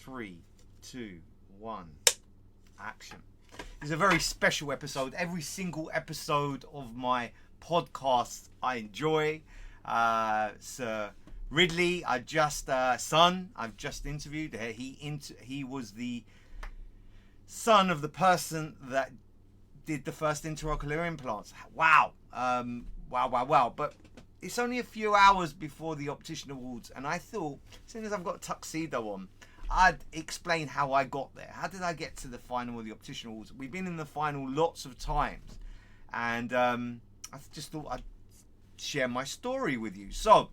3, 2, 1, action. It's a very special episode. Every single episode of my podcast I enjoy. Sir Ridley, I've just interviewed. He was the son of the person that did the first intraocular implants. Wow. Wow. But it's only a few hours before the Optician Awards, and I thought, as soon as I've got a tuxedo on, I'd explain how I got there. How did I get to the final of the Optician Awards? We've been in the final lots of times, and I just thought I'd share my story with you. So,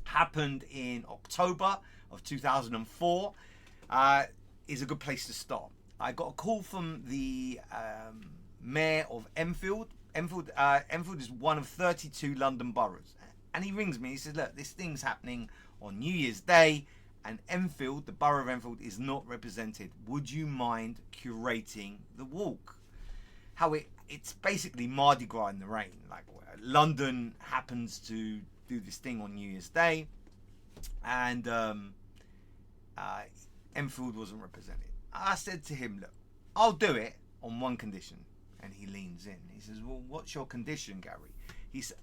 happened in October of 2004. Is a good place to start. I got a call from the Mayor of Enfield. Enfield is one of 32 London boroughs. And he rings me. He says, look, this thing's happening on New Year's Day, and Enfield, the borough of Enfield, is not represented. Would you mind curating the walk? It's basically Mardi Gras in the rain. Like, London happens to do this thing on New Year's Day, and Enfield wasn't represented. I said to him, look, I'll do it on one condition. And he leans in. He says, well, what's your condition, Garry?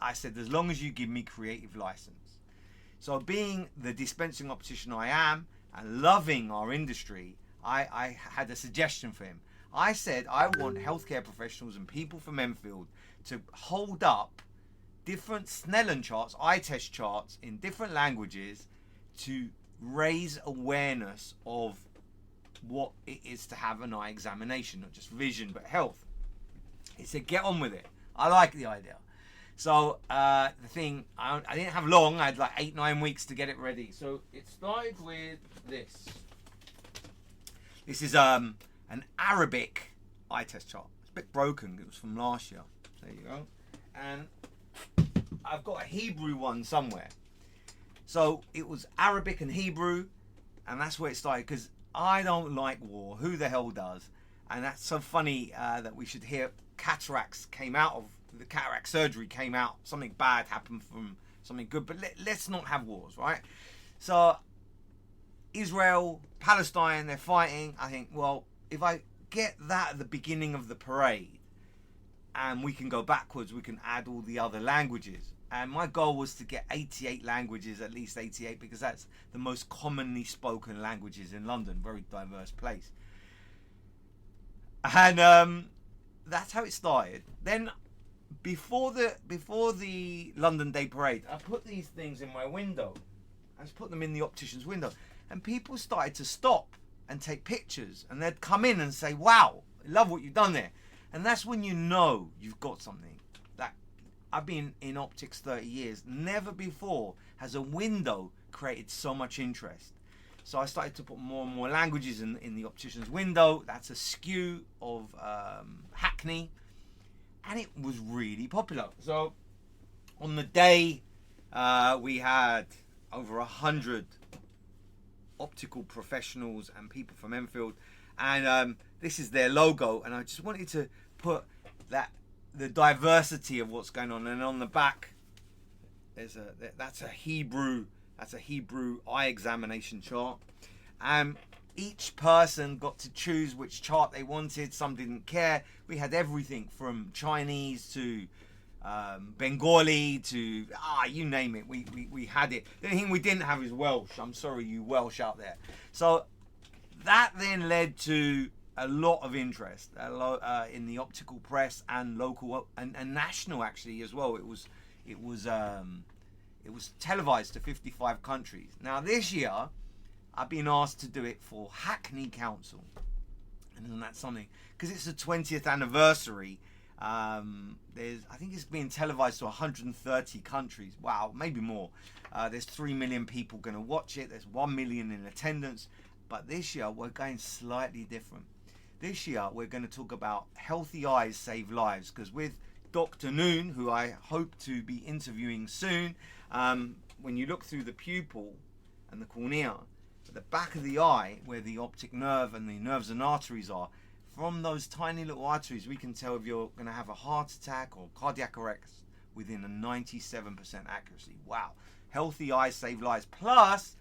I said, as long as you give me creative license. So being the dispensing optician I am, and loving our industry, I had a suggestion for him. I said, I want healthcare professionals and people from Enfield to hold up different Snellen charts, eye test charts in different languages to raise awareness of what it is to have an eye examination, not just vision, but health. He said, get on with it. I like the idea. So the thing, I didn't have long. I had like 8-9 weeks to get it ready. So it started with this. This is an Arabic eye test chart. It's a bit broken. It was from last year. There you go. And I've got a Hebrew one somewhere. So it was Arabic and Hebrew, and that's where it started, because I don't like war. Who the hell does? And that's so funny that we should hear cataracts came out of the cataract surgery, came out, something bad happened from something good. But let's not have wars, right? So Israel, Palestine, they're fighting. I think, well, if I get that at the beginning of the parade and we can go backwards, we can add all the other languages. And my goal was to get 88 languages, at least 88, because that's the most commonly spoken languages in London. Very diverse place. And that's how it started. Then before the London Day Parade, I put these things in my window. I just put them in the optician's window, and people started to stop and take pictures, and they'd come in and say, wow, I love what you've done there. And that's when you know you've got something. That I've been in optics 30 years. Never before has a window created so much interest. So I started to put more and more languages in the optician's window. That's a skew of Hackney. And it was really popular. So on the day, we had over 100 optical professionals and people from Enfield. And this is their logo. And I just wanted to put the diversity of what's going on. And on the back, that's a Hebrew eye examination chart. Each person got to choose which chart they wanted. Some didn't care. We had everything from Chinese to Bengali to you name it. We had it. The only thing we didn't have is Welsh. I'm sorry, you Welsh out there. So that then led to a lot of interest in the optical press and local and national actually as well. It was televised to 55 countries. Now this year, I've been asked to do it for Hackney Council. And isn't that something? Because it's the 20th anniversary. I think it's being televised to 130 countries. Wow, maybe more. There's 3 million people going to watch it. There's 1 million in attendance. But this year, we're going slightly different. This year, we're going to talk about healthy eyes save lives. Because with Dr. Noon, who I hope to be interviewing soon, when you look through the pupil and the cornea, at the back of the eye, where the optic nerve and the nerves and arteries are, from those tiny little arteries, we can tell if you're going to have a heart attack or cardiac arrest within a 97% accuracy. Wow. Healthy eyes save lives. Plus,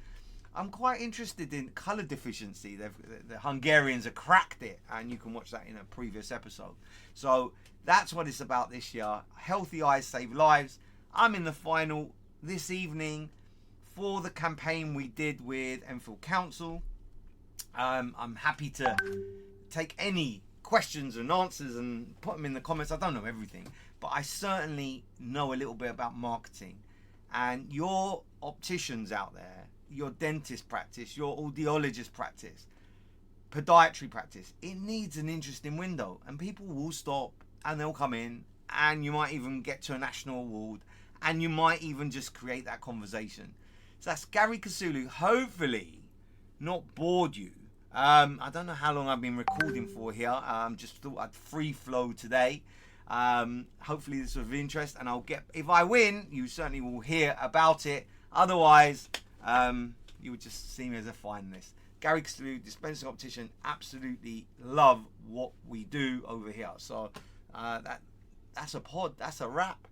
I'm quite interested in colour deficiency. The Hungarians have cracked it, and you can watch that in a previous episode. So that's what it's about this year. Healthy eyes save lives. I'm in the final this evening for the campaign we did with Enfield Council. I'm happy to take any questions and answers and put them in the comments. I don't know everything, but I certainly know a little bit about marketing. And your opticians out there, your dentist practice, your audiologist practice, podiatry practice, it needs an interesting window, and people will stop and they'll come in, and you might even get to a national award, and you might even just create that conversation. So that's Garry Kousoulou. Hopefully not bored you. I don't know how long I've been recording for here. Just thought I'd free flow today. Hopefully this was of interest, and if I win, you certainly will hear about it. Otherwise, you would just see me as a finalist. Garry Kousoulou, dispensing optician. Absolutely love what we do over here. So that's a pod. That's a wrap.